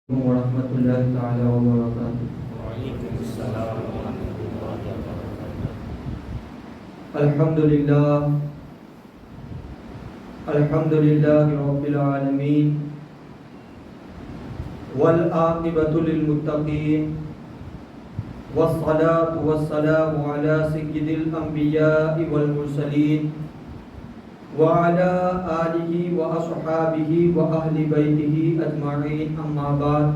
ورحمۃ اللہ تعالی وبرکاتہ۔ وعلیکم السلام ورحمۃ اللہ وبرکاتہ۔ الحمد للہ رب العالمین والعاقبۃ للمتقین والصلاة والسلام علی سید الانبیاء والمرسلین وعلى آلہ واصحابہ واہل بیتہ اجمعین، اما بعد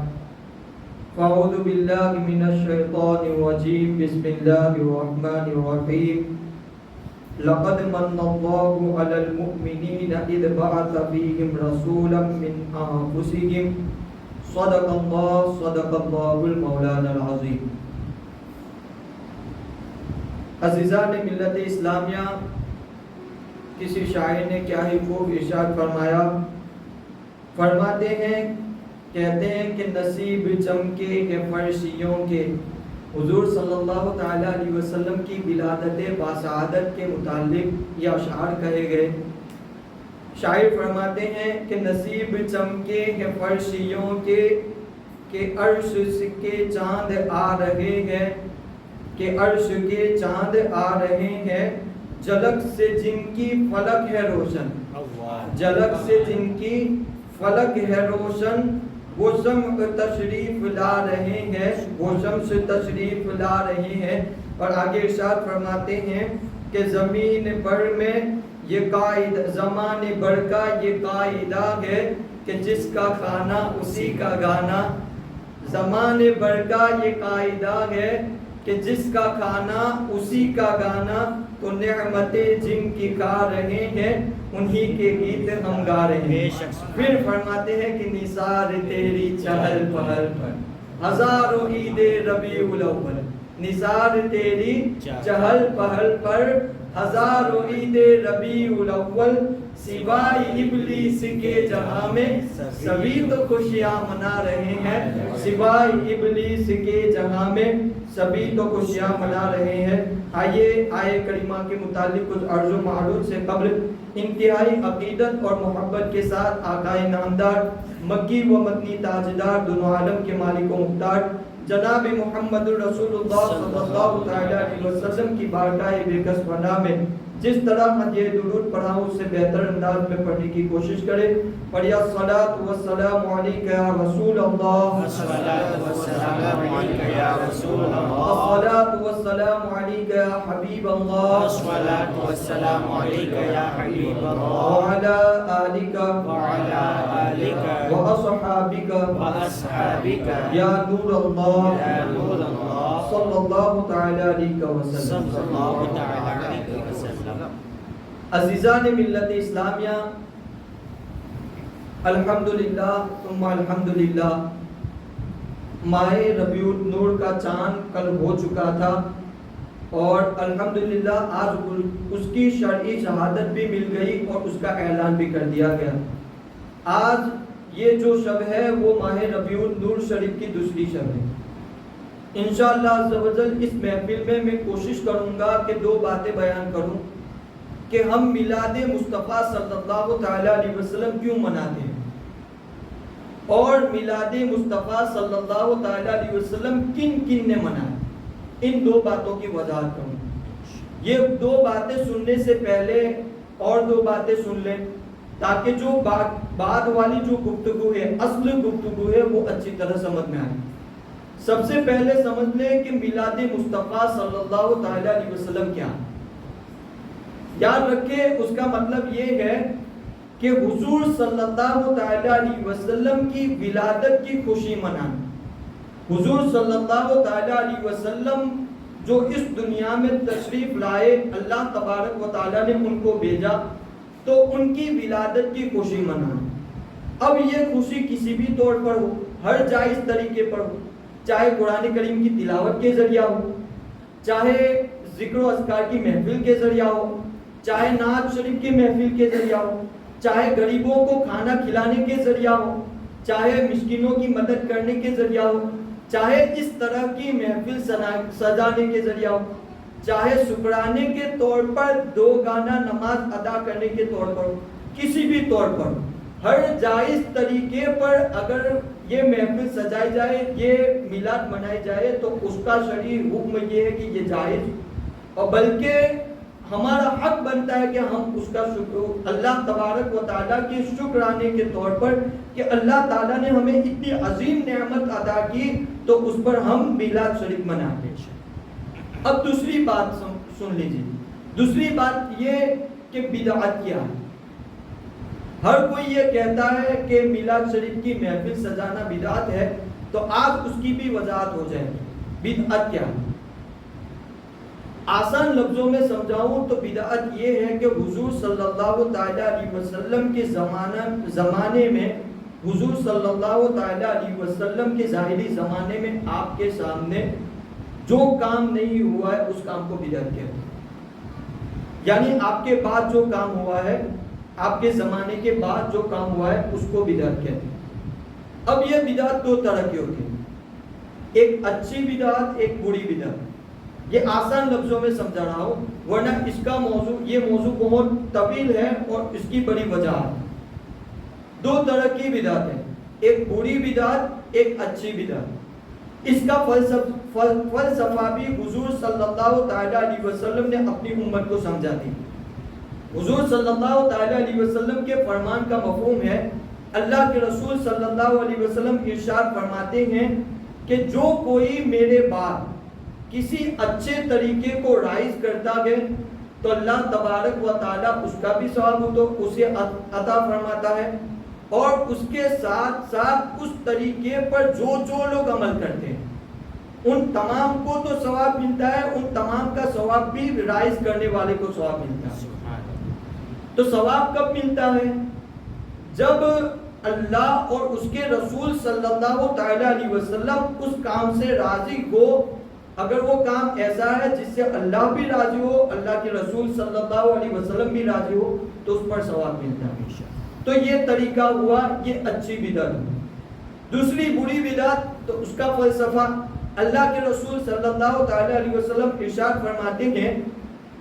فاعوذ باللہ من الشیطان الرجیم، بسم اللہ الرحمن الرحیم۔ لقد من اللہ علی المؤمنین اذ بعث فیہم رسولا من انفسہم صدق اللہ المولانا العظیم۔ عزیزان ملت اسلامیہ، کسی شاعر نے کیا ہی خوب ارشاد فرمایا، فرماتے ہیں، کہتے ہیں کہ نصیب چمکے کہ فرشیوں کے، حضور صلی اللہ تعالیٰ علیہ وسلم کی ولادت باسعادت کے متعلق یہ اشعار کہے گئے۔ شاعر فرماتے ہیں کہ نصیب چمکے کہ فرشیوں کے، کہ عرش کے چاند آ رہے ہیں، کہ عرش کے چاند آ رہے ہیں، جھلک سے جن کی فلک ہے روشن، جھلک سے جن کی فلک ہے روشن، وہ شمع تشریف لا رہے ہیں، وہ شمس تشریف لا رہے ہیں۔ اور آگے ارشاد فرماتے ہیں کہ زمین بر میں یہ قائد، زمان بر کا یہ قاعدہ ہے کہ جس کا کھانا اسی کا گانا، زمان بر کا یہ قاعدہ ہے کہ جس کا کھانا اسی کا گانا، تو نعمتیں جن کی کھا رہے ہیں انہی کے گیت ہم گا رہے ہیں۔ پھر فرماتے ہیں کہ نثار تیری چہل پہل پر ہزاروں عید ربیع الاول، نثار تیری چہل پہل پر ہزاروں عید ربیع الاول، سوائے ابلیس کے جہاں میں سبھی تو خوشیاں منا رہے ہیں، سوائے ابلیس کے جہاں میں سبھی تو خوشیاں منا رہے ہیں۔ آئیے آیے کریمہ کے متعلق کچھ عرض و معروض سے قبل انتہائی عقیدت اور محبت کے ساتھ آقائے نامدار، مکی و مدنی تاجدار، دونوں عالم کے مالک و مختار جناب محمد رسول اللہ صلی اللہ علیہ وسلم کی بارگاہ بےکس پناہ میں جس طرح یہ درود پڑھا اس سے بہتر انداز میں پڑھنے کی کوشش کرے۔ پڑھیا الصلاۃ والسلام علیک یا رسول اللہ، الصلاۃ والسلام علیک یا رسول اللہ، الصلاۃ والسلام علیک یا حبیب اللہ، الصلاۃ والسلام علیک یا حبیب اللہ، وعلی آلک وعلی آلک واصحابک واصحابک یا نور اللہ یا نور اللہ، صلی اللہ تعالی علیہ وسلم۔ صلی اللہ تعالی علیہ وسلم۔ عزیزان ملت اسلامیہ، الحمدللہ ثم الحمدللہ، ماہ ربیع النور کا چاند کل ہو چکا تھا اور الحمدللہ آج اس کی شرعی شہادت بھی مل گئی اور اس کا اعلان بھی کر دیا گیا۔ آج یہ جو شب ہے وہ ماہ ربیع النور شریف کی دوسری شب ہے۔ انشاءاللہ عز و جل اس محفل میں کوشش کروں گا کہ دو باتیں بیان کروں کہ ہم میلاد مصطفیٰ صلی اللہ تعالی علیہ وسلم کیوں مناتے ہیں، اور میلاد مصطفیٰ صلی اللہ تعالی علیہ وسلم کن کن نے منایا، ان دو باتوں کی وضاحت کروں۔ یہ دو باتیں سننے سے پہلے اور دو باتیں سن لیں تاکہ جو بعد والی جو گفتگو ہے، اصل گفتگو ہے، وہ اچھی طرح سمجھ میں آئے۔ سب سے پہلے سمجھ لیں کہ میلاد مصطفیٰ صلی اللہ تعالی علیہ وسلم کیا ہے۔ یاد رکھیں اس کا مطلب یہ ہے کہ حضور صلی اللہ تعالی علیہ وسلم کی ولادت کی خوشی منانا۔ حضور صلی اللہ تعالی علیہ وسلم جو اس دنیا میں تشریف لائے، اللہ تبارک و تعالی نے ان کو بھیجا تو ان کی ولادت کی خوشی منانا۔ اب یہ خوشی کسی بھی طور پر ہو، ہر جائز طریقے پر ہو، چاہے قرآن کریم کی تلاوت کے ذریعہ ہو، چاہے ذکر و اذکار کی محفل کے ذریعہ ہو، چاہے نعت شریف کی محفل کے ذریعہ ہو، چاہے غریبوں کو کھانا کھلانے کے ذریعہ ہو، چاہے مسکینوں کی مدد کرنے کے ذریعہ ہو، چاہے اس طرح کی محفل سجانے کے ذریعہ ہو، چاہے شکرانے کے طور پر دو گانا نماز ادا کرنے کے طور پر ہو، کسی بھی طور پر ہر جائز طریقے پر اگر یہ محفل سجائی جائے، یہ میلاد منائی جائے، تو اس کا شرعی حکم یہ ہے کہ یہ جائز، اور بلکہ ہمارا حق بنتا ہے کہ ہم اس کا شکر اللہ تبارک و تعالیٰ کے شکرانے کے طور پر کہ اللہ تعالیٰ نے ہمیں اتنی عظیم نعمت عطا کی، تو اس پر ہم میلاد شریف مناتے ہیں۔ اب دوسری بات سن لیجیے، دوسری بات یہ کہ بدعت کیا ہے۔ ہر کوئی یہ کہتا ہے کہ میلاد شریف کی محفل سجانا بدعت ہے، تو آج اس کی بھی وضاحت ہو جائے گی بدعت کیا ہے۔ آسان لفظوں میں سمجھاؤں تو بدعت یہ ہے کہ حضور صلی اللہ تعالیٰ علیہ وسلم کے زمانے میں، حضور صلی اللہ تعالیٰ علیہ وسلم کے ظاہری زمانے میں آپ کے سامنے جو کام نہیں ہوا ہے اس کام کو بدعت کہتے ہیں۔ یعنی آپ کے بعد جو کام ہوا ہے، آپ کے زمانے کے بعد جو کام ہوا ہے اس کو بدعت کہتے ہیں۔ اب یہ بدعت دو طرح کی ہوتی ہے، ایک اچھی بدعت، ایک بری بدعت۔ یہ آسان لفظوں میں سمجھا رہا ہوں، ورنہ اس کا موضوع، یہ موضوع بہت طویل ہے اور اس کی بڑی وجہ ہے۔ دو طرح کی بدعت ہے، ایک بری بدعت، ایک اچھی بدعت۔ اس کا فلسفہ بھی حضور صلی اللہ تعالیٰ علیہ وسلم نے اپنی امت کو سمجھا دی۔ حضور صلی اللہ تعالیٰ علیہ وسلم کے فرمان کا مفہوم ہے، اللہ کے رسول صلی اللہ علیہ وسلم ارشاد فرماتے ہیں کہ جو کوئی میرے بعد کسی اچھے طریقے کو رائج کرتا ہے تو اللہ تبارک و تعالیٰ اس کا بھی ثواب تو اسے عطا فرماتا ہے، اور اس کے ساتھ ساتھ اس طریقے پر جو لوگ عمل کرتے ہیں ان تمام کو تو ثواب ملتا ہے، ان تمام کا ثواب بھی رائج کرنے والے کو ثواب ملتا ہے۔ تو ثواب کب ملتا ہے؟ جب اللہ اور اس کے رسول صلی اللہ تعالیٰ علیہ وسلم اس کام سے راضی ہو۔ اگر وہ کام ایسا ہے جس سے اللہ بھی راضی ہو، اللہ کے رسول صلی اللہ علیہ وسلم بھی راضی ہو، تو اس پر ثواب ملتا ہے۔ تو یہ طریقہ ہوا، یہ اچھی بدعت۔ دوسری بری بدعت، تو اس کا فلسفہ اللہ کے رسول صلی اللہ تعالیٰ علیہ وسلم ارشاد فرماتے ہیں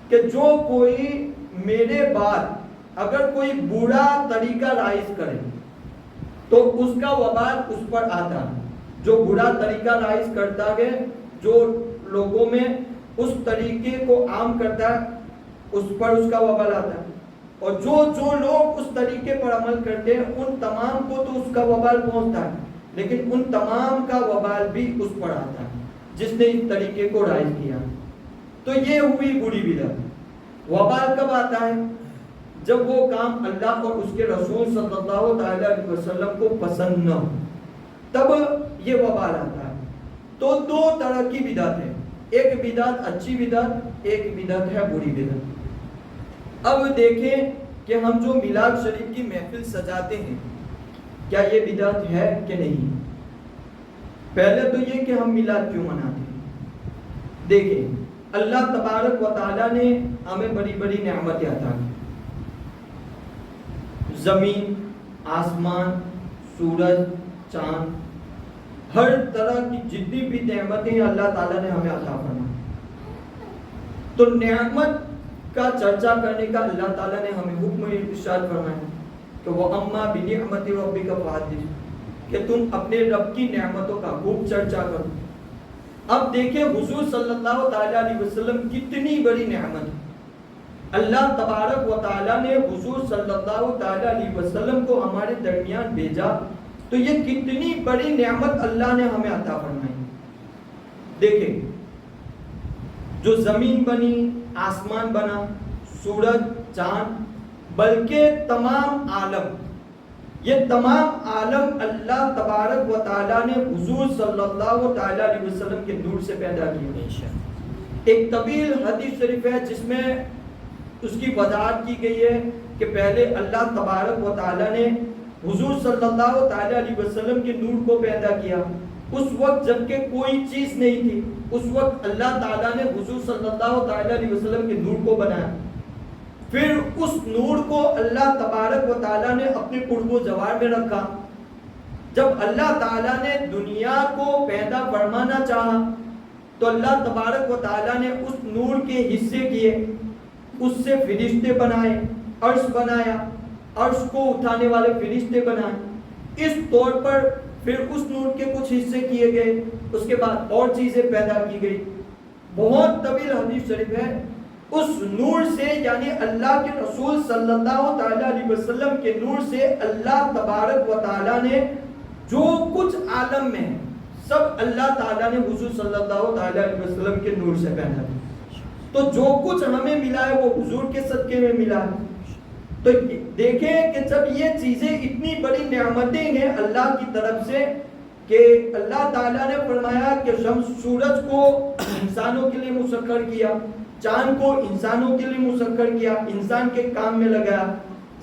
کہ جو کوئی میرے بعد اگر کوئی برا طریقہ رائج کرے تو اس کا وبال اس پر آتا ہے۔ جو برا طریقہ رائج کرتا ہے، جو لوگوں میں اس طریقے کو عام کرتا ہے، اس پر اس کا وبال آتا ہے، اور جو لوگ اس طریقے پر عمل کرتے ہیں ان تمام کو تو اس کا وبال پہنچتا ہے، لیکن ان تمام کا وبال بھی اس پر آتا ہے جس نے اس طریقے کو رائج کیا۔ تو یہ ہوئی بری بدعت۔ وبال کب آتا ہے؟ جب وہ کام اللہ اور اس کے رسول صلی اللہ تعالیٰ علیہ وسلم کو پسند نہ ہو، تب یہ وبال آتا ہے۔ تو دو طرح کی بدعت ہے، ایک بدعت اچھی بدعت، ایک بدعت ہے بری بدعت۔ اب دیکھیں کہ ہم جو میلاد شریف کی محفل سجاتے ہیں کیا یہ بدعت ہے کہ نہیں۔ پہلے تو یہ کہ ہم میلاد کیوں مناتے ہیں۔ دیکھیں اللہ تبارک و تعالیٰ نے ہمیں بڑی بڑی نعمتیں عطا کی، زمین، آسمان، سورج، چاند، ہر طرح کی جتنی بھی نعمتیں اللہ تعالیٰ نے ہمیں عطا فرمائی۔ تو نعمت کا چرچا کرنے کا اللہ تعالیٰ نے ہمیں حکم ارشاد فرمایا کہ وَأَمَّا بِنِعْمَتِ رَبِّكَ فَحَدِّثْ، کہ تم اپنے رب کی نعمتوں کا خوب چرچا کرو۔ اب دیکھیں حضور صلی اللہ تعالیٰ علیہ وسلم کتنی بڑی نعمت ہے۔ اللہ تبارک و تعالیٰ نے حضور صلی اللہ تعالیٰ علیہ وسلم کو ہمارے درمیان بھیجا، تو یہ کتنی بڑی نعمت اللہ نے ہمیں عطا فرمائی۔ دیکھیں جو زمین بنی، آسمان بنا، سورج، چاند، بلکہ تمام عالم، یہ تمام عالم اللہ تبارک و تعالیٰ نے حضور صلی اللہ تعالیٰ علیہ وسلم کے نور سے پیدا کیا۔ ایک طویل حدیث شریف ہے جس میں اس کی وضاحت کی گئی ہے کہ پہلے اللہ تبارک و تعالیٰ نے حضور صلی اللہ تعالیٰ علیہ وسلم کے نور کو پیدا کیا۔ اس وقت جبکہ کوئی چیز نہیں تھی، اس وقت اللہ تعالیٰ نے حضور صلی اللہ تعالیٰ علیہ وسلم کے نور کو بنایا۔ پھر اس نور کو اللہ تبارک و تعالیٰ نے اپنے قرب و جوار میں رکھا۔ جب اللہ تعالیٰ نے دنیا کو پیدا فرمانا چاہا تو اللہ تبارک و تعالیٰ نے اس نور کے حصے کیے، اس سے فرشتے بنائے، عرش بنایا، عرش کو اٹھانے والے فرشتے بنائے۔ اس طور پر پھر اس نور کے کچھ حصے کیے گئے، اس کے بعد اور چیزیں پیدا کی گئی. بہت طویل حدیث شریف ہے. اس نور سے یعنی اللہ کے رسول صلی اللہ تعالیٰ علیہ وسلم کے نور سے اللہ تبارک و تعالیٰ نے جو کچھ عالم میں ہے سب اللہ تعالیٰ نے حضور صلی اللہ تعالیٰ علیہ وسلم کے نور سے پہنا ہے. تو جو کچھ ہمیں ملا ہے وہ حضور کے صدقے میں ملا ہے. تو دیکھیں کہ جب یہ چیزیں اتنی بڑی نعمتیں ہیں اللہ کی طرف سے کہ اللہ تعالیٰ نے فرمایا کہ شمس سورج کو انسانوں کے لیے مسخر کیا، چاند کو انسانوں کے لیے مسخر کیا، انسان کے کام میں لگایا،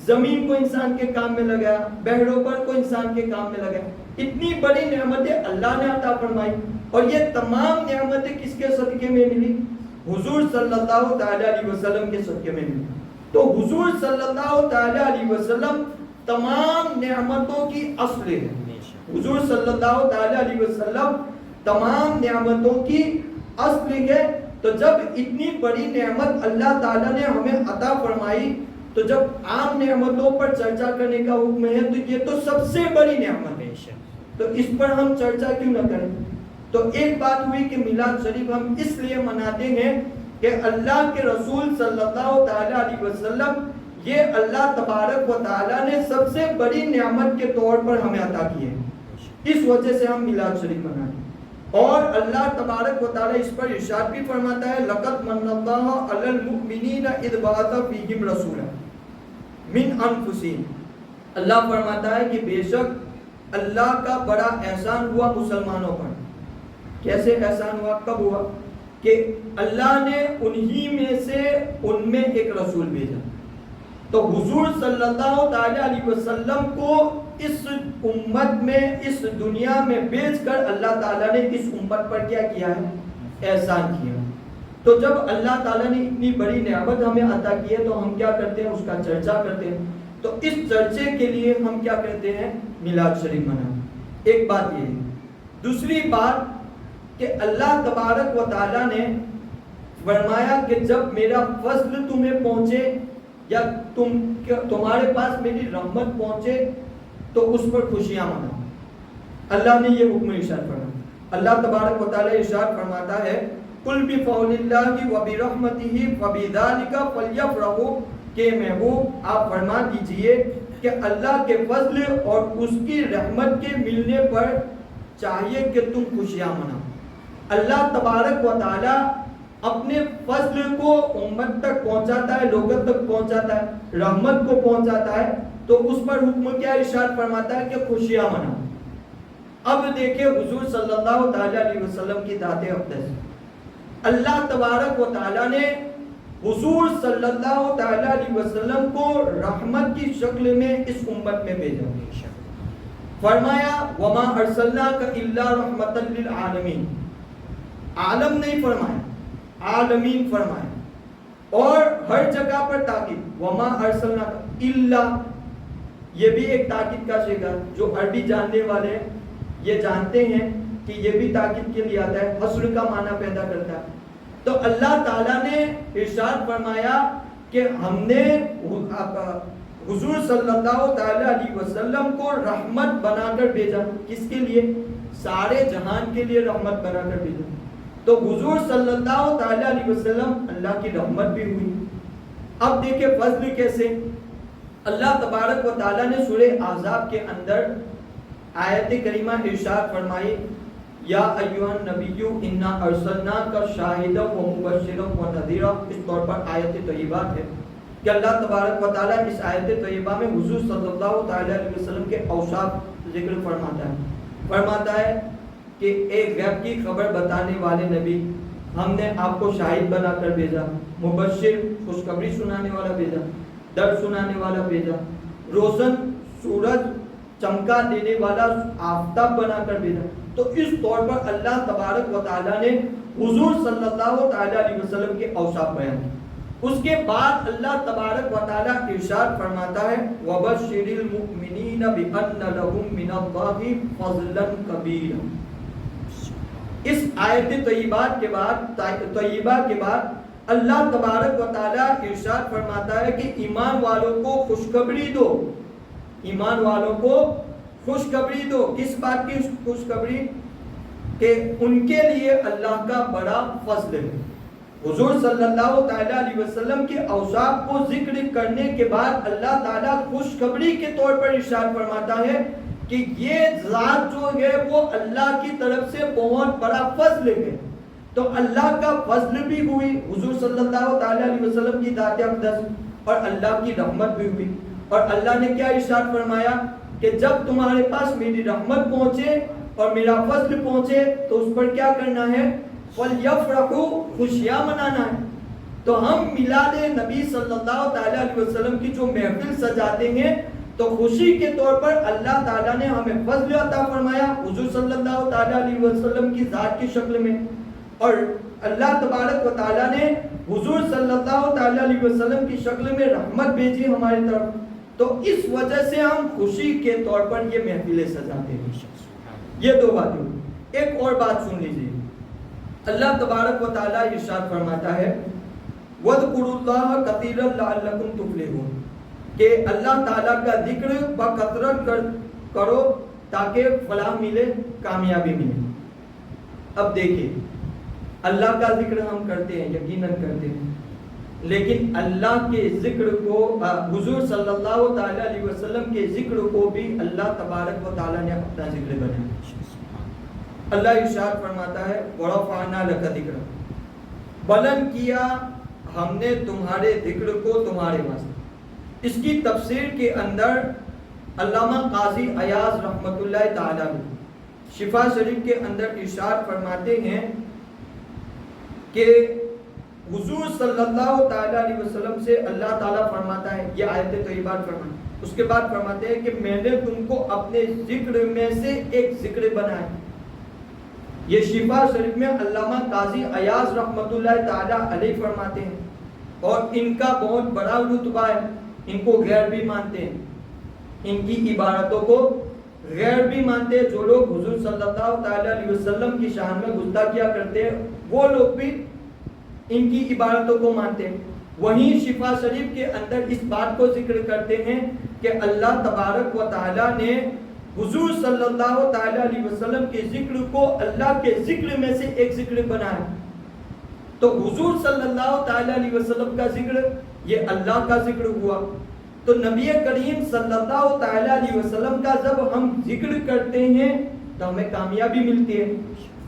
زمین کو انسان کے کام میں لگایا، بحروں پر کو انسان کے کام میں لگایا. اتنی بڑی نعمتیں اللہ نے عطا فرمائی اور یہ تمام نعمتیں کس کے صدقے میں ملی؟ حضور صلی اللہ تعالیٰ علیہ وسلم کے صدقے میں ملی. تو حضور صلی اللہ تعالیٰ علیہ وسلم تمام نعمتوں کی اصل ہے. حضور صلی اللہ تعالیٰ علیہ وسلم تمام نعمتوں کی اصل ہے. تو جب اتنی بڑی نعمت اللہ تعالیٰ نے ہمیں عطا فرمائی تو جب عام نعمتوں پر چرچا کرنے کا حکم ہے تو یہ تو سب سے بڑی نعمت ہے، تو اس پر ہم چرچا کیوں نہ کریں؟ تو ایک بات ہوئی کہ میلاد شریف ہم اس لیے مناتے ہیں کہ اللہ کے رسول صلی اللہ تعالیٰ علیہ وسلم یہ اللہ تبارک و تعالیٰ نے سب سے بڑی نعمت کے طور پر ہمیں عطا کی ہے. اس وجہ سے ہم میلاد شریف مناتے ہیں. اور اللہ تبارک و تعالیٰ اس پر ارشاد بھی فرماتا ہے لقد من اللہ علی المؤمنین اذ بعث فیہم رسولا من انفسہم. اللہ فرماتا ہے کہ بے شک اللہ کا بڑا احسان ہوا مسلمانوں پر. کیسے احسان ہوا؟ کب ہوا؟ کہ اللہ نے انہی میں سے ان میں ایک رسول بھیجا. تو حضور صلی اللہ تعالیٰ علیہ وسلم کو اس امت میں اس دنیا میں بھیج کر اللہ تعالیٰ نے اس امت پر کیا کیا ہے؟ احسان کیا. تو جب اللہ تعالیٰ نے اتنی بڑی نعمت ہمیں عطا کی ہے تو ہم کیا کرتے ہیں؟ اس کا چرچا کرتے ہیں. تو اس چرچے کے لیے ہم کیا کرتے ہیں؟ میلاد شریف مناتے. ایک بات یہ ہے. دوسری بات کہ اللہ تبارک و تعالیٰ نے فرمایا کہ جب میرا فضل تمہیں پہنچے یا تمہارے پاس میری رحمت پہنچے تو اس پر خوشیاں مناؤ. اللہ نے یہ حکم ارشاد فرمایا. اللہ تبارک و تعالیٰ ارشاد فرماتا ہے قل بفضل اللہ وبرحمتہ فبذلک فلیفرحوا کہ محبوب آپ فرما دیجئے کہ اللہ کے فضل اور اس کی رحمت کے ملنے پر چاہیے کہ تم خوشیاں مناؤ. اللہ تبارک و تعالیٰ اپنے فضل کو امت تک پہنچاتا ہے، لوگوں تک پہنچاتا ہے، رحمت کو پہنچاتا ہے. تو اس پر حکم کیا ارشاد فرماتا ہے کہ خوشیاں مناؤ. اب دیکھیں حضور صلی اللہ تعالیٰ علیہ وسلم کی ذات اقدس. اللہ تبارک و تعالیٰ نے حضور صلی اللہ تعالیٰ علیہ وسلم کو رحمت کی شکل میں اس امت میں بھیجا. فرمایا وما ارسلناک الا رحمتا للعالمین. عالم نہیں فرمایا، عالمین فرمایا. اور ہر جگہ پر تاکید وما ارسلناک الا، یہ بھی ایک تاکید کا صیغہ. جو عربی جاننے والے ہیں یہ جانتے ہیں کہ یہ بھی تاکید کے لیے آتا ہے، حصر کا معنی پیدا کرتا ہے. تو اللہ تعالیٰ نے ارشاد فرمایا کہ ہم نے حضور صلی اللہ تعالیٰ علیہ وسلم کو رحمت بنا کر بھیجا. کس کے لیے؟ سارے جہان کے لیے رحمت بنا کر بھیجا. تو حضور صلی اللہ تعالیٰ علیہ وسلم اللہ کی رحمت بھی ہوئی. اب دیکھیں فضل کیسے. اللہ تبارک و تعالیٰ نے سورہ احزاب کے اندر آیت کریمہ ارشاد فرمائی یا ایھا النبی انا ارسلناک شاہدا ومبشرا ونذیرا. اس طور پر آیت طیبہ ہے کہ اللہ تبارک و تعالیٰ اس آیت طیبہ میں حضور صلی اللہ تعالیٰ علیہ وسلم کے اوصاف ذکر فرماتا ہے. فرماتا ہے کہ ایک غیب کی خبر بتانے والے نبی، ہم نے آپ کو شاہد بنا کر بھیجا، مبشر خوشخبری سنانے والا بھیجا، ڈر سنانے والا بھیجا، روشن سورج چمکا دینے والا آفتاب بنا کر بھیجا. تو اس طور پر اللہ تبارک و تعالیٰ نے حضور صلی اللہ تعالیٰ علیہ وسلم کے اوصاف بیان کیے. اس کے بعد اللہ تبارک و تعالیٰ ارشاد فرماتا ہے وَبَشِّرِ الْمُؤْمِنِينَ بِأَنَّ لَهُم مِّنَ اللَّهِ فَضْلًا كَبِيرًا. اس آیت طیبہ کے بعد اللہ تبارک و تعالیٰ ارشاد فرماتا ہے کہ ایمان والوں کو خوشخبری دو، ایمان والوں کو خوشخبری دو. کس بات کی خوشخبری؟ کہ ان کے لیے اللہ کا بڑا فضل ہے. حضور صلی اللہ تعالیٰ علیہ وسلم کے اوصاف کو ذکر کرنے کے بعد اللہ تعالیٰ خوشخبری کے طور پر ارشاد فرماتا ہے کہ یہ ذات جو ہے وہ اللہ کی طرف سے بہت بڑا فضل ہے. تو اللہ کا فضل بھی ہوئی حضور صلی اللہ تعالیٰ علیہ وسلم کی ذات اقدس, اور اللہ کی رحمت بھی ہوئی. اور اللہ نے کیا ارشاد فرمایا کہ جب تمہارے پاس میری رحمت پہنچے اور میرا فضل پہنچے تو اس پر کیا کرنا ہے؟ وَلْيَفْرَحُوا, خوشیاں منانا ہے. تو ہم میلاد نبی صلی اللہ تعالیٰ علیہ وسلم کی جو محفل سجاتے ہیں تو خوشی کے طور پر اللہ تعالیٰ نے ہمیں فضل عطا فرمایا حضور صلی اللہ تعالیٰ علیہ وسلم کی ذات کی شکل میں, اور اللہ تبارک و تعالیٰ نے حضور صلی اللہ تعالیٰ علیہ وسلم کی شکل میں رحمت بھیجی ہماری طرف. تو اس وجہ سے ہم خوشی کے طور پر یہ محفلیں سجاتے ہیں. یہ دو باتیں. ایک اور بات سن لیجیے. اللہ تبارک و تعالیٰ ارشاد فرماتا ہے وَاذْكُرُوا اللَّهَ كَثِيرًا لَعَلَّكُمْ تُفْلِحُونَ, کہ اللہ تعالیٰ کا ذکر بکثرت کرو تاکہ فلاح ملے, کامیابی ملے. اب دیکھیں, اللہ کا ذکر ہم کرتے ہیں, یقیناً کرتے ہیں, لیکن اللہ کے ذکر کو, حضور صلی اللہ تعالیٰ علیہ وسلم کے ذکر کو بھی اللہ تبارک و تعالیٰ نے اپنا ذکر بنایا. اللہ ارشاد فرماتا ہے وَرَفَعْنَا لَكَ ذِكْرَكَ, بلند کیا ہم نے تمہارے ذکر کو تمہارے واسطے. اس کی تفسیر کے اندر علامہ قاضی ایاز رحمۃ اللہ تعالیٰ شفا شریف کے اندر ارشاد فرماتے ہیں کہ حضور صلی اللہ تعالیٰ علیہ وسلم سے اللہ تعالیٰ فرماتا ہے, یہ آیت طیبات فرماتے ہیں, اس کے بعد فرماتے ہیں کہ میں نے تم کو اپنے ذکر میں سے ایک ذکر بنایا. یہ شفا شریف میں علامہ قاضی ایاز رحمۃ اللہ تعالیٰ علیہ فرماتے ہیں, اور ان کا بہت بڑا رتبہ ہے. ان کو غیر بھی مانتے ہیں, ان کی عبارتوں کو غیر بھی مانتے ہیں. جو لوگ حضور صلی اللہ تعالیٰ علیہ وسلم کی شان میں گستاخیاں کرتے ہیں وہ لوگ بھی ان کی عبارتوں کو مانتے ہیں. وہیں شفا شریف کے اندر اس بات کو ذکر کرتے ہیں کہ اللہ تبارک و تعالیٰ نے حضور صلی اللہ تعالیٰ علیہ وسلم کے ذکر کو اللہ کے ذکر میں سے ایک ذکر بنایا. تو حضور صلی اللہ تعالیٰ علیہ وسلم کا ذکر یہ اللہ کا ذکر ہوا. تو نبی کریم صلی اللہ تعالیٰ علیہ وسلم کا جب ہم ذکر کرتے ہیں تو ہمیں کامیابی ملتی ہے,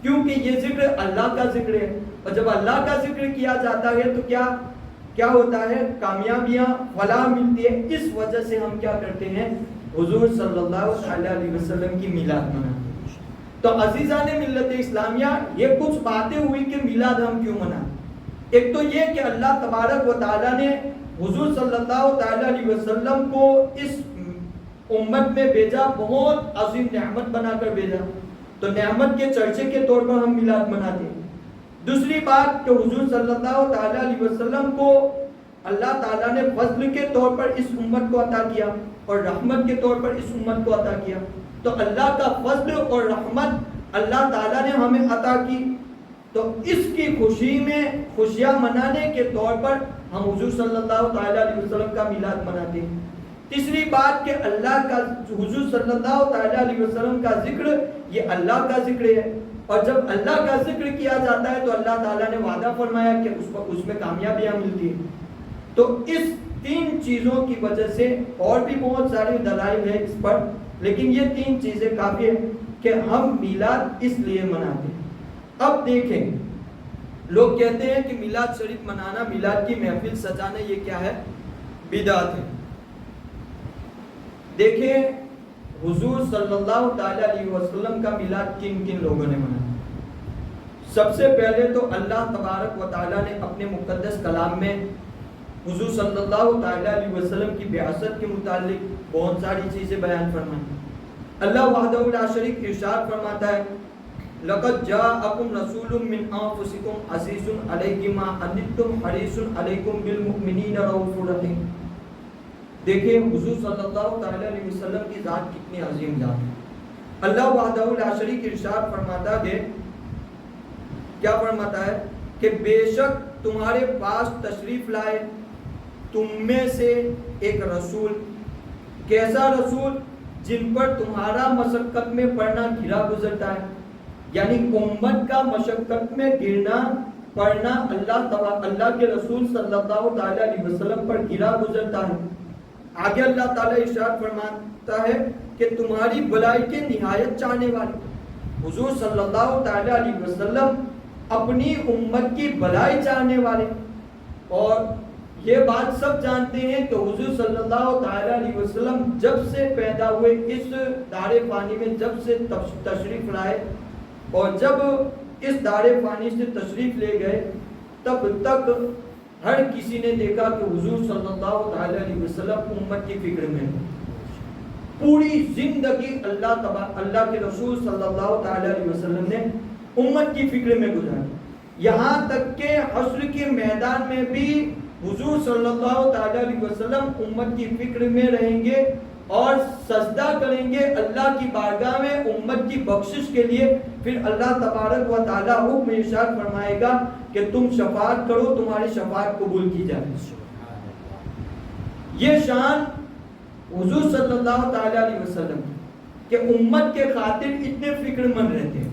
کیونکہ یہ ذکر اللہ کا ذکر ہے. اور جب اللہ کا ذکر کیا جاتا ہے تو کیا ہوتا ہے؟ کامیابیاں, فلاح ملتی ہے. اس وجہ سے ہم کیا کرتے ہیں؟ حضور صلی اللہ تعالیٰ علیہ وسلم کی میلاد مناتے ہیں. تو عزیزان ملت اسلامیہ, یہ کچھ باتیں ہوئی کہ میلاد ہم کیوں مناتے. ایک تو یہ کہ اللہ تبارک و تعالیٰ نے حضور صلی اللہ تعالیٰ علیہ وسلم کو اس امت میں بھیجا, بہت عظیم نعمت بنا کر بھیجا, تو نعمت کے چرچے کے طور پر ہم میلاد مناتے ہیں. دوسری بات کہ حضور صلی اللہ تعالیٰ علیہ وسلم کو اللہ تعالیٰ نے فضل کے طور پر اس امت کو عطا کیا اور رحمت کے طور پر اس امت کو عطا کیا. تو اللہ کا فضل اور رحمت اللہ تعالیٰ نے ہمیں عطا کی, تو اس کی خوشی میں خوشیاں منانے کے طور پر ہم حضور صلی اللہ تعالیٰ علیہ وسلم کا میلاد مناتے ہیں. تیسری بات کہ اللہ کا, حضور صلی اللہ تعالیٰ علیہ وسلم کا ذکر یہ اللہ کا ذکر ہے, اور جب اللہ کا ذکر کیا جاتا ہے تو اللہ تعالیٰ نے وعدہ فرمایا کہ اس میں کامیابیاں ملتی ہیں. تو اس تین چیزوں کی وجہ سے, اور بھی بہت سارے دلائل ہیں اس پر, لیکن یہ تین چیزیں کافی ہیں کہ ہم میلاد اس لیے مناتے ہیں. اب دیکھیں, لوگ کہتے ہیں کہ میلاد شریف منانا, میلاد کی محفل سجانا یہ کیا ہے؟ بدعت ہے. دیکھیں حضور صلی اللہ تعالیٰ علیہ وسلم کا میلاد کن کن لوگوں نے منایا. سب سے پہلے تو اللہ تبارک و تعالیٰ نے اپنے مقدس کلام میں حضور صلی اللہ تعالیٰ علیہ وسلم کی بعثت کے متعلق بہت ساری چیزیں بیان فرمائی. اللہ وحدہ لا شریک ارشاد فرماتا ہے لَقَدْ جَاءَكُمْ رَسُولٌ مِّنْ أَنفُسِكُمْ عَزِيزٌ عَلَيْكُمْ مَا عَنِتُّمْ حَرِيصٌ عَلَيْكُمْ بِالْمُؤْمِنِينَ رَءُوفٌ رَحِيمٌ. دیکھیں حضور صلی اللہ تعالیٰ علیہ وسلم کی ذات کتنی عظیم ذات ہے. اللہ وحدہ لا شریک ارشاد فرماتا ہے, کیا فرماتا ہے کہ بے شک تمہارے پاس تشریف لائے تم میں سے ایک رسول. کیسا رسول؟ جن پر تمہارا مشقت میں پڑنا گرا گزرتا ہے. یعنی امت کا مشقت میں گرنا پڑنا اللہ کے رسول صلی اللہ تعالی علیہ وسلم پر گرا گزرتا ہے. آگے اللہ تعالیٰ ارشاد فرماتا ہے کہ تمہاری بلائی کے نہایت چاہنے والے. حضور صلی اللہ تعالی علیہ وسلم اپنی امت کی بلائی چاہنے والے. اور یہ بات سب جانتے ہیں کہ حضور صلی اللہ تعالی علیہ وسلم جب سے پیدا ہوئے اس دار فانی میں جب سے تشریف لائے اور جب اس دار فانی سے تشریف لے گئے تب تک ہر کسی نے دیکھا کہ حضور صلی اللہ تعالی علیہ وسلم امت کی فکر میں. پوری زندگی اللہ کے رسول صلی اللہ تعالی علیہ وسلم نے امت کی فکر میں گزاری. یہاں تک کہ حشر کے میدان میں بھی حضور صلی اللہ تعالی علیہ وسلم امت کی فکر میں رہیں گے اور سجدہ کریں گے اللہ کی بارگاہ میں امت کی بخشش کے لیے. پھر اللہ تبارک و تعالی حکم ارشاد فرمائے گا کہ تم شفاعت کرو, تمہاری شفاعت قبول کی جائے. یہ شان حضور صلی اللہ تعالی علیہ وسلم کہ امت کے خاطر اتنے فکر مند رہتے ہیں,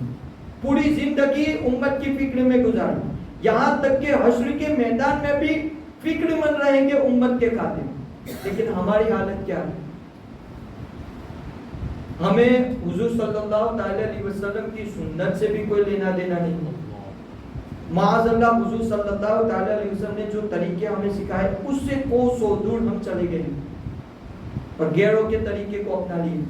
پوری زندگی امت کی فکر میں گزاری, یہاں تک کہ حشر کے میدان میں بھی فکر مند رہیں گے امت کے خاطر. لیکن ہماری حالت کیا ہے؟ ہمیں حضور صلی اللہ تعالی علیہ وسلم کی سنت سے بھی کوئی لینا دینا نہیں. معاذ اللہ, حضور صلی اللہ تعالی علیہ وسلم نے جو طریقے ہمیں سکھائے اس سے کوسوں دور ہم چلے گئے اور غیروں کے طریقے کو اپنا لیے.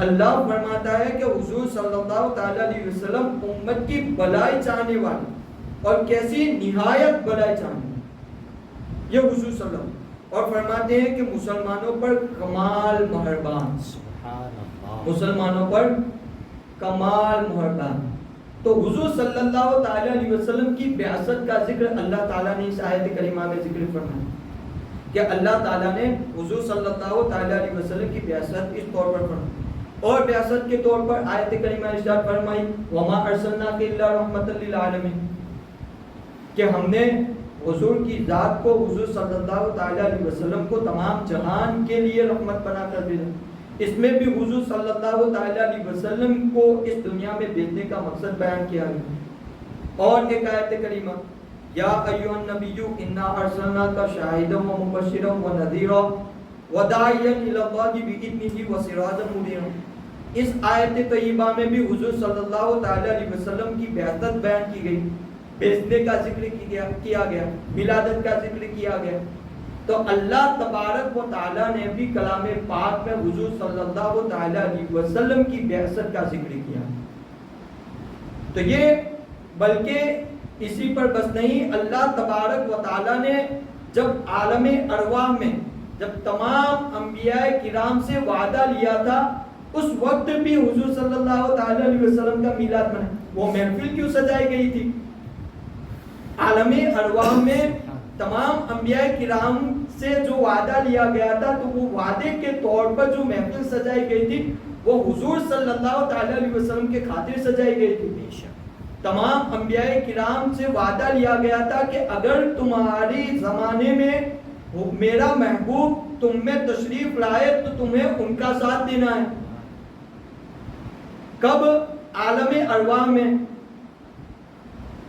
اللہ فرماتا ہے کہ حضور صلی اللہ تعالی علیہ وسلم امت کی بلائی چاہنے والے اور کیسی نہایت بلائی چاہنے یہ حضور صلی اللہ. اور فرماتے ہیں کہ مسلمانوں پر کمال مہربان, مسلمانوں پر کمال مہربان. تو حضور صلی اللہ تعالی علیہ وسلم کی بعثت کا ذکر اللہ تعالیٰ نے اس آیت کریمہ میں ذکر فرمایا کہ اللہ تعالیٰ نے حضور صلی اللہ تعالی علیہ وسلم کی بعثت اس طور پر فرمائی. اور بعثت کے طور پر آیت کریمہ ارشاد فرمائی وما ارسلناک الا رحمۃ للعالمین, کہ ہم نے حضور کی ذات کو, حضور صلی اللہ تعالی علیہ وسلم کو تمام جہان کے لیے رحمت بنا کر بھیجا. اس میں بھی حضور صلی اللہ تعالی علیہ وسلم کو اس دنیا میں بھیجنے کا مقصد بیان کیا گیا. اور ایک آیت کریمہ یا ایھا النبی انا ارسلناک شاہدا ومبشرا ونذیرا وداعیا الی اللہ باذنہ وسراجا منیرا. اس آیت طیبہ میں بھی حضور صلی اللہ تعالی علیہ وسلم کی بعثت بیان کی گئی, بھیجنے کا ذکر کیا گیا, ولادت کا ذکر کیا گیا. تو اللہ تبارک و تعالیٰ نے بھی کلام پاک میں حضور صلی اللہ تعالی علیہ وسلم کی بعثت کا ذکر کیا. تو یہ بلکہ اسی پر بس نہیں, اللہ تبارک و تعالیٰ نے جب عالم ارواح میں جب تمام انبیاء کرام سے وعدہ لیا تھا اس وقت بھی حضور صلی اللہ تعالی علیہ وسلم کا میلاد منایا. وہ محفل کیوں سجائی گئی تھی؟ عالم ارواح میں تمام انبیاء کرام سے جو وعدہ لیا گیا تھا تو وہ وعدے کے طور پر جو محفل سجائی گئی تھی وہ حضور صلی اللہ تعالی علیہ وسلم کے خاطر سجائی گئی تھی. تمام انبیاء کرام سے وعدہ لیا گیا تھا کہ اگر تمہاری زمانے میں میرا محبوب تم میں تشریف لائے تو تمہیں ان کا ساتھ دینا ہے. کب؟ عالم ارواح میں,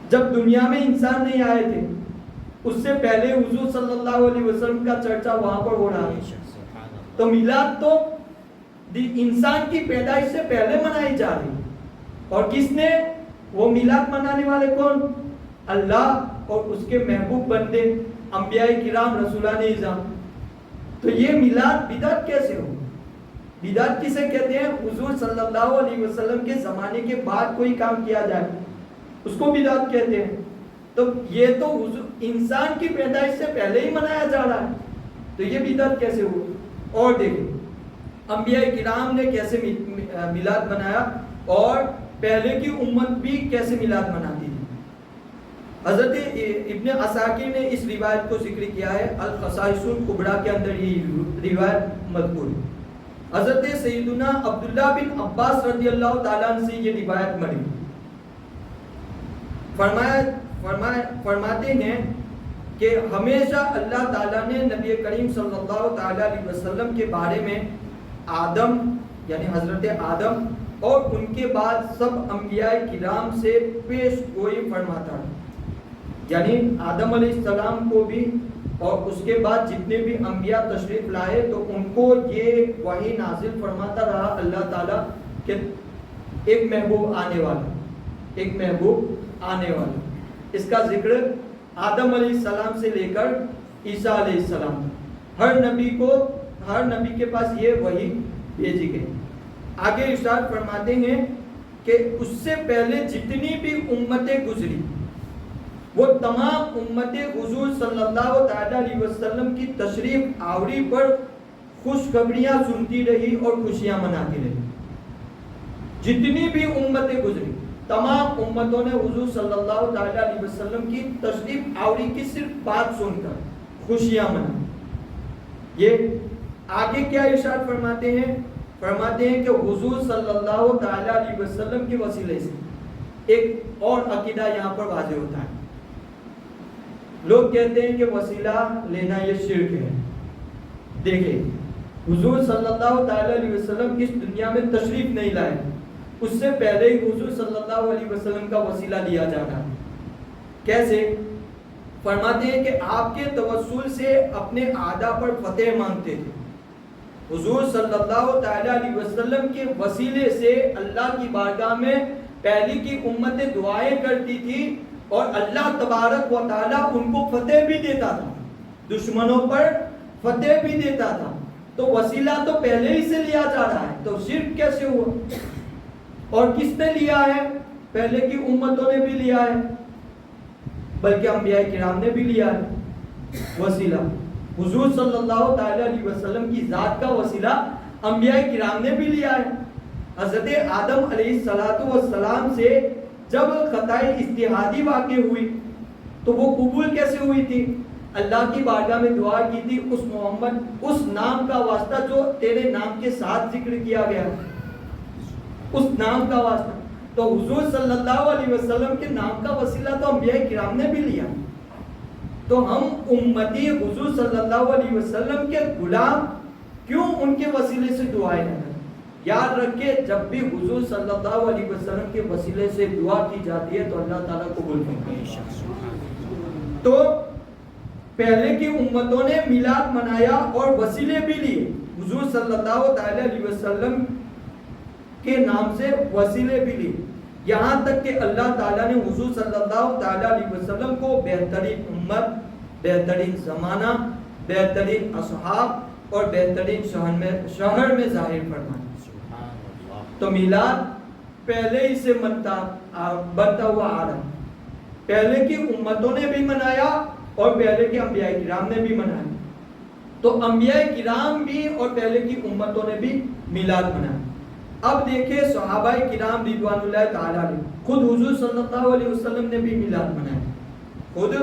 جب دنیا میں انسان نہیں آئے تھے اس سے پہلے حضور صلی اللہ علیہ وسلم کا چرچا وہاں پر ہو رہا ہے. تو میلاد تو انسان کی پیدائش سے پہلے منائی جا رہی. اور کس نے وہ میلاد منانے والے کون؟ اللہ اور اس کے محبوب بندے انبیاء کرام رسولان اعظام. تو یہ میلاد بدعت کیسے ہو؟ بدعت کسے کہتے ہیں؟ حضور صلی اللہ علیہ وسلم کے زمانے کے بعد کوئی کام کیا جائے اس کو بدعت کہتے ہیں. تو یہ تو انسان کی پیدائش سے پہلے ہی منایا جا رہا ہے, تو یہ بدعت کیسے ہو؟ اور دیکھیں انبیاء کرام نے کیسے میلاد منایا اور پہلے کی امت بھی کیسے میلاد مناتی تھی. حضرت ابن عساکر نے اس روایت کو ذکر کیا ہے, الخصائص الکبریٰ کے اندر یہ روایت مذکور ہے. حضرت سیدنا عبداللہ بن عباس رضی اللہ تعالیٰ عنہ سے یہ روایت ملی. فرماتے ہیں کہ ہمیشہ اللہ تعالیٰ نے نبی کریم صلی اللہ تعالیٰ علیہ وسلم کے بارے میں آدم یعنی حضرت آدم اور ان کے بعد سب انبیاء کرام سے پیش گوئی فرماتا ہے. یعنی آدم علیہ السلام کو بھی اور اس کے بعد جتنے بھی انبیاء تشریف لائے تو ان کو یہ وحی نازل فرماتا رہا اللہ تعالیٰ کہ ایک محبوب آنے والا، ایک محبوب آنے والا. اس کا ذکر آدم علیہ السلام سے لے کر عیسیٰ علیہ السلام ہر نبی کے پاس یہ وحی بھیجی گئی. آگے ارشاد فرماتے ہیں کہ اس سے پہلے جتنی بھی امتیں گزری وہ تمام امتیں حضور صلی اللہ تعالیٰ علیہ وسلم کی تشریف آوری پر خوشخبریاں سنتی رہی اور خوشیاں مناتی رہی. جتنی بھی امتیں گزری تمام امتوں نے حضور صلی اللہ تعالیٰ علیہ وسلم کی تشریف آوری کی صرف بات سن کر خوشیاں منائی. یہ آگے کیا ارشاد فرماتے ہیں کہ حضور صلی اللہ تعالیٰ علیہ وسلم کے وسیلے سے ایک اور عقیدہ یہاں پر واضح ہوتا ہے. لوگ کہتے ہیں کہ وسیلہ لینا یہ شرک ہے. دیکھیں حضور صلی اللہ تعالیٰ علیہ وسلم اس دنیا میں تشریف نہیں لائے، اس سے پہلے ہی حضور صلی اللہ علیہ وسلم کا وسیلہ لیا جا رہا ہے. کیسے؟ فرماتے ہیں کہ آپ کے توسل سے اپنے اعداء پر فتح مانگتے تھے. حضور صلی اللہ تعالیٰ علیہ وسلم کے وسیلے سے اللہ کی بارگاہ میں پہلی کی امتیں دعائیں کرتی تھی اور اللہ تبارک و تعالیٰ ان کو فتح بھی دیتا تھا، دشمنوں پر فتح بھی دیتا تھا. تو وسیلہ تو پہلے ہی سے لیا جا رہا ہے، تو شرک کیسے ہوا؟ اور کس نے لیا ہے؟ پہلے کی امتوں نے بھی لیا ہے، بلکہ انبیاء کرام نے بھی لیا ہے وسیلہ. حضور صلی اللہ تعالیٰ علیہ وسلم کی ذات کا وسیلہ انبیاء کرام نے بھی لیا ہے. حضرت آدم علیہ السلام سے جب خطائے اجتہادی واقع ہوئی تو وہ قبول کیسے ہوئی تھی؟ اللہ کی بارگاہ میں دعا کی تھی اس محمد، اس نام کا واسطہ جو تیرے نام کے ساتھ ذکر کیا گیا، اس نام کا واسطہ. تو حضور صلی اللہ علیہ وسلم کے نام کا وسیلہ تو انبیاء کرام نے بھی لیا. تو ہم امتی حضور صلی اللہ علیہ وسلم کے غلام کیوں ان کے وسیلے سے دعائیں کریں؟ یاد رکھے جب بھی حضور صلی اللہ علیہ وسلم کے وسیلے سے دعا کی جاتی ہے تو اللہ تعالیٰ قبول کرتا ہے. تو پہلے کی امتوں نے میلاد منایا اور وسیلے بھی لیے. حضور صلی اللہ تعالیٰ علیہ وسلم کے نام سے وسیلے بھی لیے، یہاں تک کہ اللہ تعالیٰ نے حضور صلی اللہ تعالیٰ علیہ وسلم کو بہترین امت، بہترین زمانہ، بہترین اصحاب اور بہترین شہر میں ظاہر فرمایا. تو میلاد پہلے ہی سے بنتا ہوا آ رہا ہے. پہلے کی امتوں نے بھی منایا اور پہلے کے انبیاء کرام نے بھی منایا. تو انبیاء کرام بھی اور پہلے کی امتوں نے بھی میلاد منایا. اب دیکھیں صحابہ کرام رضوان اللہ تعالیٰ علیہ، خود حضور صلی اللہ علیہ وسلم نے بھی میلاد منایا. خود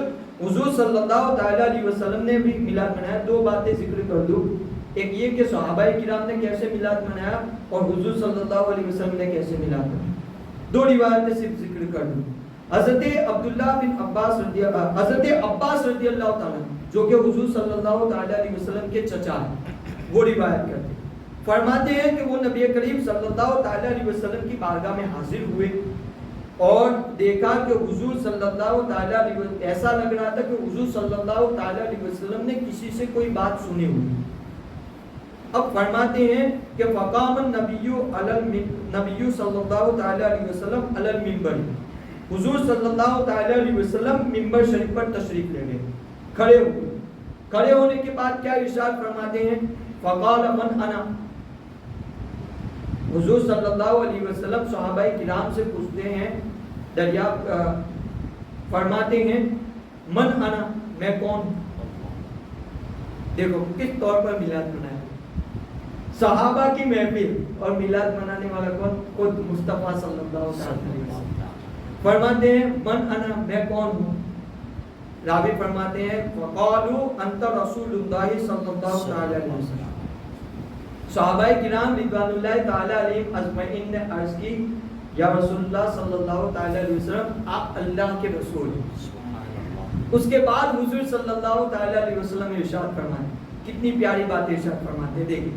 حضور صلی اللہ تعالیٰ علیہ وسلم نے بھی میلاد منایا. دو باتیں ذکر کر دوں، ایک یہ کہ صحابہ کرام نے کیسے میلاد منایا اور حضور صلی اللہ علیہ وسلم نے کیسے میلاد منایا. دو روایتیں صرف ذکر کر دوں. حضرت عبداللہ بن عباس حضرت عباس رضی اللہ تعالیٰ جو کہ حضور صلی اللہ تعالیٰ علیہ وسلم کے چچا ہیں، وہ روایت کرتے ہیں. فرماتے ہیں کہ وہ نبی کریم صلی اللہ تعالیٰ علیہ وسلم کی بارگاہ میں حاضر ہوئے اور دیکھا کہ حضور صلی اللہ تعالیٰ علیہ وسلم، ایسا لگ رہا تھا کہ حضور صلی اللہ تعالیٰ علیہ وسلم نے کسی سے کوئی بات سنی ہوئی. اب فرماتے ہیں کہ فقام النبی صلی اللہ تعالیٰ علیہ وسلم علی المنبر، حضور صلی اللہ تعالیٰ علیہ وسلم منبر شریف پر تشریف لے گئے، کھڑے ہوئے. کھڑے ہونے کے بعد کیا ارشاد فرماتے ہیں؟ فقال من انا. حضور صلی اللہ علیہ وسلم صحابہ کرام سے پوچھتے ہیں، دریافت فرماتے ہیں من انا، میں کون. دیکھو کس طور پر میلاد منایا، صحابہ کی محفل اور میلاد منانے والا کون؟ خود مصطفیٰ صلی اللہ علیہ وسلم. فرماتے ہیں من انا، میں کون ہوں. راوی فرماتے ہیں فقالوا انت رسول اللہ صلی اللہ علیہ وسلم. صحابہ کرام رضوان اللہ تعالیٰ علیہ اجمعین نے عرض کی یا رسول اللہ صلی اللہ تعالیٰ علیہ وسلم آپ اللہ کے رسول ہیں. اس کے بعد حضور صلی اللہ تعالی علیہ وسلم نے ارشاد فرمایا، کتنی پیاری بات ارشاد فرماتے ہیں، دیکھیں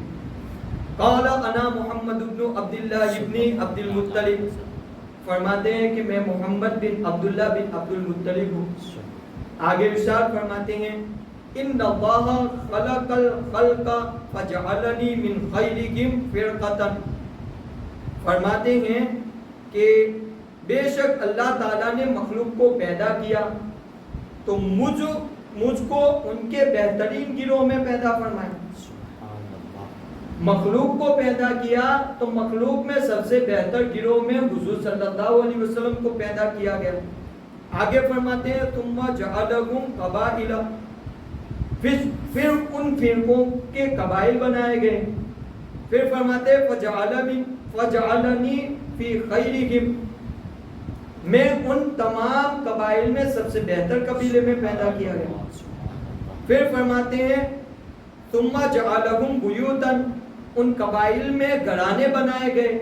قال انا محمد بن عبداللہ ابن عبد المطلب، فرماتے ہیں کہ میں محمد بن عبداللہ بن عبد المطلب ہوں۔ آگے ارشاد فرماتے ہیں ان اللہ خلق الخلق فجعلنی من خیرکم فرقۃ، فرماتے ہیں کہ بے شک اللہ تعالیٰ نے مخلوق کو پیدا کیا تو مجھ کو ان کے بہترین گروہ میں پیدا فرمایا۔ مخلوق کو پیدا کیا تو مخلوق میں سب سے بہتر گروہ میں حضور صلی اللہ علیہ وسلم کو پیدا کیا گیا۔ آگے فرماتے ہیں ثم جعلہم قبائل، پھر ان فرقوں کے قبائل بنائے گئے۔ پھر فرماتے ہیں فجعلنی فی خیرہم، میں ان تمام قبائل میں سب سے بہتر قبیلے میں پیدا کیا گیا۔ پھر فرماتے ہیں ثم جعلہم بیوتا، ان قبائل میں گھرانے بنائے گئے۔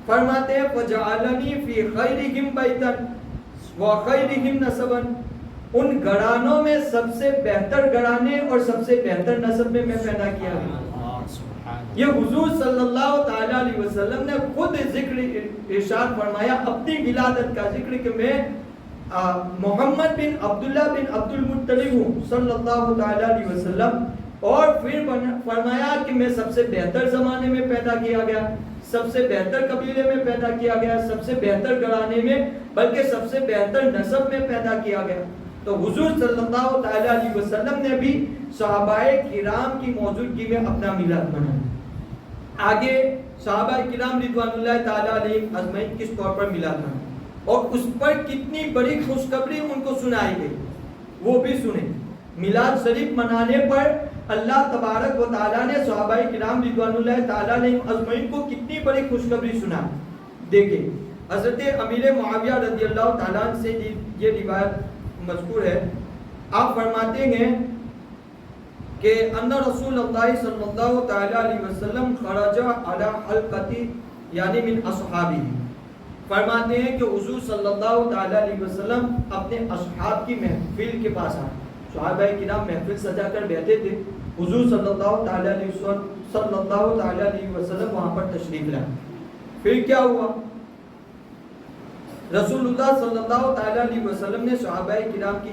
فرماتے ہیں فجعلنی فی خیرہم بیتا وخیرہم نسبا، ان گھرانوں میں سب سے بہتر گھرانے اور سب سے بہتر نسب میں پیدا کیا گیا۔ یہ حضور صلی اللہ تعالی علیہ وسلم نے خود ذکر ارشاد فرمایا اپنی ولادت کا ذکر کہ میں محمد بن عبداللہ بن عبد المطلب ہوں صلی اللہ تعالی علیہ وسلم، اور پھر فرمایا کہ میں سب سے بہتر زمانے میں پیدا کیا گیا، سب سے بہتر قبیلے میں پیدا کیا گیا، سب سے بہتر گھرانے میں، بلکہ سب سے بہتر نسب میں پیدا کیا گیا۔ تو حضور صلی اللہ تعالی علیہ وسلم نے بھی صحابہ کرام کی موجودگی میں اپنا میلاد منایا۔ آگے صحابہ کرام رضوان اللہ تعالی علیہ اجمعین کس طور پر میلاد منایا اور اس پر کتنی بڑی خوشخبری ان کو سنائی گئی، وہ بھی سنیں۔ میلاد شریف منانے پر اللہ تبارک و تعالیٰ نے صحابہ کرام رضوان اللہ تعالیٰ علیہ اجمعین کو کتنی بڑی خوشخبری سنائی۔ دیکھیں حضرت امیر معاویہ رضی اللہ تعالیٰ عنہ سے یہ روایت مذکور ہے، آپ فرماتے ہیں کہ ان رسول اللہ صلی اللہ تعالی علیہ وسلم خرج علی حلقتی یعنی من اصحابہ، فرماتے ہیں کہ حضور صلی اللہ تعالی علیہ وسلم اپنے اصحاب کی محفل کے پاس آئے۔ صحابہ کرام محفل سجا کر بیٹھے تھے، حضور صلی اللہ تعالی علیہ وسلم وہاں پر تشریف لائے۔ پھر کیا ہوا، رسول اللہ صلی اللہ تعالی علیہ وسلم نے صحابہ کرام کی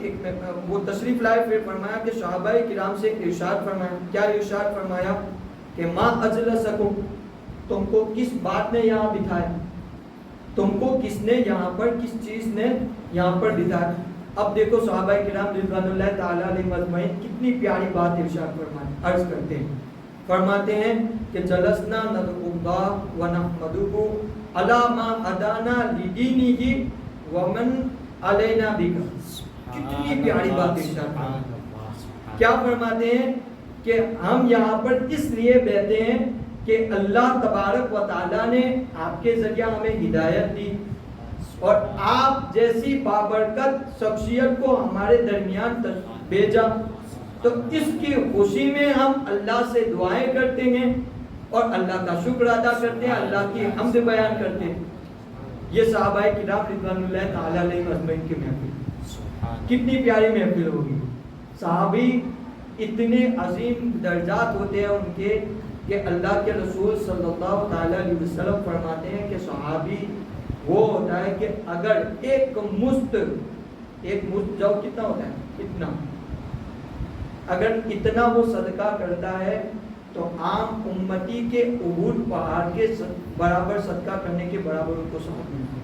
وہ تشریف لائے، پھر فرمایا کہ صحابہ کرام سے ارشاد فرمایا، کیا ارشاد فرمایا کہ ما اجلسکم، تم کو کس بات نے یہاں بٹھایا، تم کو کس نے یہاں پر، کس چیز نے یہاں پر بٹھایا۔ اب دیکھو صحابہ کرام رضوان اللہ تعالی علیہ اجمعین کتنی پیاری بات ارشاد فرماتے، عرض کرتے ہیں، فرماتے ہیں کہ جلسنا ندعو اللہ ونحمدہ علی ما ہدانا لدینہ ومن علینا بک، کتنی پیاری بات ارشاد فرماتے۔ کیا فرماتے ہیں کہ ہم یہاں پر اس لیے بیٹھے ہیں کہ اللہ تبارک و تعالیٰ نے آپ کے ذریعہ ہمیں ہدایت دی اور آپ جیسی بابرکت شخصیت کو ہمارے درمیان بھیجا، تو اس کی خوشی میں ہم اللہ سے دعائیں کرتے ہیں اور اللہ کا شکر ادا کرتے ہیں، اللہ کی حمد بیان کرتے ہیں۔ یہ صحابہ کرام رضوان اللہ تعالی علیہ اجمعین کی محفل، کتنی پیاری محفل ہوگی۔ صحابی اتنے عظیم درجات ہوتے ہیں ان کے کہ اللہ کے رسول صلی اللہ تعالی علیہ وسلم فرماتے ہیں کہ صحابی وہ ہوتا ہے کہ اگر ایک مشت جو کتنا ہوتا ہے، اتنا، اگر اتنا وہ صدقہ کرتا ہے تو عام امتی کے احد پہاڑ کے برابر صدقہ کرنے کے برابر ان کو ثواب ملتا ہے۔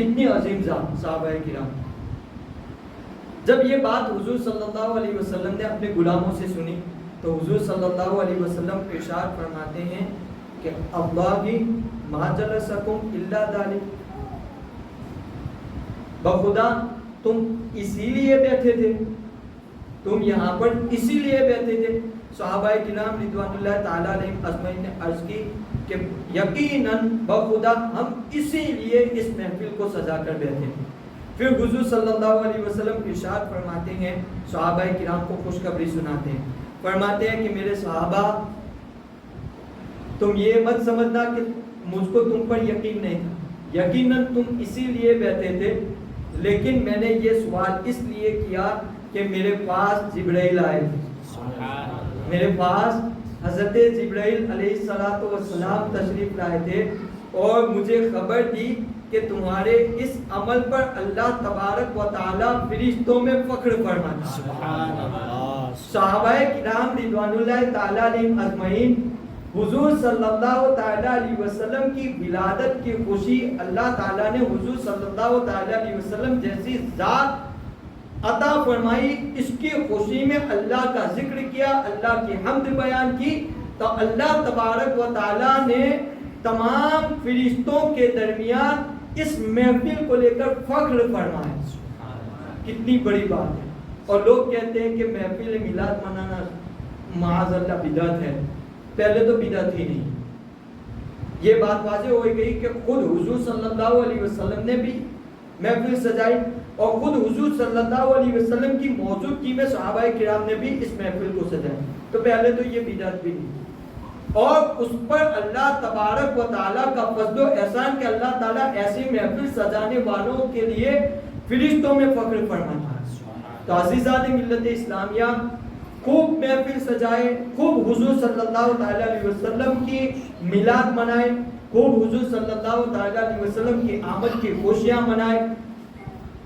اتنی عظیم ذات صحابہ کرام۔ جب یہ بات حضور صلی اللہ علیہ وسلم نے اپنے غلاموں سے سنی تو حضور صلی اللہ علیہ وسلم ارشاد فرماتے ہیں کہ اللہ ما جلسکم الا ذلک، بخدا تم اسی لیے بیٹھے تھے، تم یہاں پر اسی لیے بیٹھے تھے۔ صحابہ کرام رضوان اللہ تعالی علیہ اجمعین نے عرض کی کہ یقیناً بخدا ہم اسی لیے اس محفل کو سجا کر بیٹھے تھے۔ پھر حضور صلی اللہ علیہ وسلم ارشاد فرماتے ہیں، صحابہ کرام کو خوشخبری سناتے ہیں، فرماتے ہیں کہ میرے صحابہ تم یہ مت سمجھنا کہ مجھ کو تم پر یقین نہیں تھا، یقیناً تم اسی لیے بیٹھے تھے لیکن میں نے یہ سوال اس لیے کیا کہ میرے پاس جبرائیل آئے تھے، میرے پاس حضرت جبرائیل علیہ السلام تشریف لائے تھے اور مجھے خبر دی کہ تمہارے اس عمل پر اللہ تبارک و تعالی فرشتوں میں فخر فرماتا ہے۔ صحابہ کرام رضوان اللہ تعالی علیہم اجمعین حضور صلی اللہ تعالی علیہ وسلم کی ولادت کی خوشی اللہ تعالیٰ نے حضور صلی اللہ تعالی علیہ وسلم جیسی ذات عطا فرمائی، اس کی خوشی میں اللہ کا ذکر کیا، اللہ کی حمد بیان کی، تو اللہ تبارک و تعالیٰ نے تمام فرشتوں کے درمیان اس محفل کو لے کر فخر فرمایا۔ کتنی بڑی بات ہے۔ اور لوگ کہتے ہیں کہ محفل میلاد منانا معاذ اللہ بدعت ہے، پہلے تو بدعت ہی نہیں۔ یہ بات واضح ہو گئی کہ خود حضور صلی اللہ علیہ وسلم نے بھی محفل سجائی اور خود حضور صلی اللہ علیہ وسلم کی موجودگی میں صحابہ کرام نے بھی اس محفل کو سجایا، تو پہلے تو یہ بدعت بھی نہیں۔ اور اس پر اللہ تبارک و تعالیٰ کا فضل و احسان کہ اللہ تعالیٰ ایسی محفل سجانے والوں کے لیے فرشتوں میں فخر فرماتا ہے۔ تو عزیزان ملت اسلامیہ، خوب محفل سجائے، خوب حضور صلی اللہ تعالی علیہ وسلم کی میلاد منائے، خوب حضور صلی اللہ تعالی علیہ وسلم کی آمد کی خوشیاں منائے،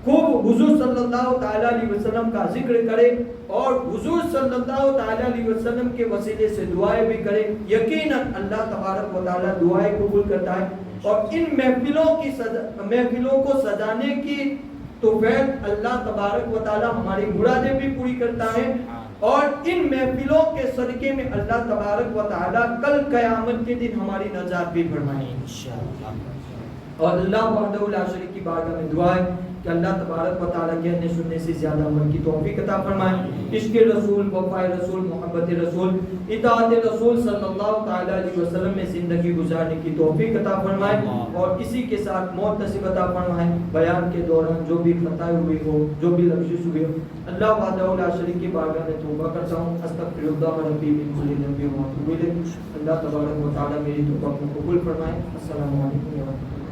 خوب حضور صلی اللہ تعالی علیہ وسلم کا ذکر کرے اور حضور صلی اللہ تعالی علیہ وسلم کے وسیلے سے دعائیں بھی کرے۔ یقیناً اللہ تبارک و تعالی دعائیں قبول کرتا ہے اور ان محفلوں کو سجانے کی توفیق اللہ تبارک و تعالی ہماری مرادیں بھی پوری کرتا ہے، اور ان محفلوں کے صدقے میں اللہ تبارک و تعالی کل قیامت کے دن ہماری نجات بھی فرمائے انشاءاللہ۔ اور اللہ وحدہ لا شریک کی بارگاہ میں دعا ہے کہ اللہ تبارک و تعالیٰ کہنے سننے سے زیادہ عمل کی توفیق عطا فرمائے، عشق رسول، وفا رسول، محبت رسول، اطاعت رسول صلی اللہ تعالی علیہ وسلم میں زندگی گزارنے کی توفیق عطا فرمائے، اور اسی کے ساتھ موت نصیب عطا فرمائے۔ بیان کے دوران جو بھی خطائیں ہوئی ہو، جو بھی لفظ ہوئی ہو، اللہ وحدہ لا شریک کی بارگاہ میں توبہ کرتا ہوں، استغفر اللہ ربی من کل ذنب و اتوب الیہ۔ اللہ تبارک و تعالیٰ میری توبہ کو قبول فرمائے۔ السلام علیکم و رحمۃ اللہ۔